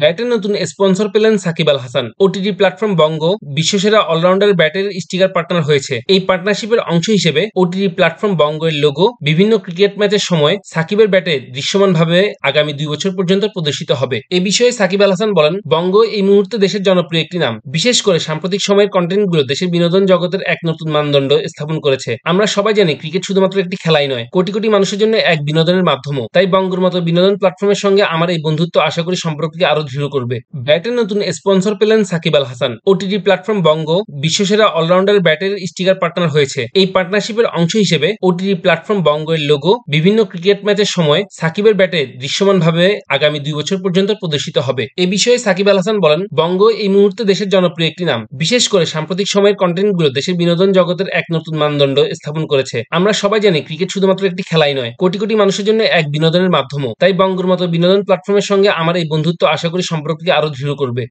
ব্যাটের নতুন স্পন্সর পেলেন সাকিব আল হাসান। ওটিটি প্ল্যাটফর্ম বঙ্গ বিশ্বসেরা অলরাউন্ডার ব্যাটের স্টিকার পার্টনার হয়েছে। এই পার্টনারশিপের অংশ হিসেবে ওটিটি প্ল্যাটফর্ম বঙ্গের লোগো বিভিন্ন ক্রিকেট ম্যাচের সময় সাকিবের ব্যাটে দৃশ্যমানভাবে আগামী 2 বছর পর্যন্ত প্রদর্শিত হবে। এ বিষয়ে সাকিব আল হাসান বলেন, বঙ্গ এই মুহূর্তে দেশের জনপ্রিয় একটি নাম। বিশেষ করে সাম্প্রতিক সময়ের কন্টেন্টগুলো দেশের বিনোদন জগতের এক নতুন মানদণ্ড স্থাপন করেছে। আমরা সবাই জানি ক্রিকেট শুধুমাত্র একটি খেলাই নয়, কোটি কোটি মানুষের জন্য এক বিনোদনের মাধ্যমও। তাই বঙ্গের মতো বিনোদন প্ল্যাটফর্মের সঙ্গে আমার এই বন্ধুত্ব আশা করি সম্পর্ককে আরো দৃঢ় করবে। ব্যাটের নতুন স্পন্সর পেলেন সাকিব আল হাসান। ওটিটি প্ল্যাটফর্ম বঙ্গ বিশ্বসেরা অলরাউন্ডার ব্যাটের স্টিকার পার্টনার হয়েছে। এই পার্টনারশিপের অংশ হিসেবে ওটিটি প্ল্যাটফর্ম বঙ্গের লোগো বিভিন্ন ক্রিকেট ম্যাচের সময় সাকিবের ব্যাটে দৃশ্যমানভাবে আগামী 2 বছর পর্যন্ত প্রদর্শিত হবে। এ বিষয়ে সাকিব আল হাসান বলেন, বঙ্গ এই মুহূর্তে দেশের জনপ্রিয় একটি নাম। বিশেষ করে সাম্প্রতিক সময়ের কন্টেন্টগুলো দেশের বিনোদন জগতের এক নতুন মানদণ্ড স্থাপন করেছে। আমরা সবাই জানি ক্রিকেট শুধুমাত্র একটি খেলাই নয়, কোটি কোটি মানুষের জন্য এক বিনোদনের মাধ্যমও। তাই বঙ্গের মতো বিনোদন প্ল্যাটফর্মের সঙ্গে আমার এই বন্ধুত্ব আশা করি সম্পর্ককে আরো দৃঢ় করবে।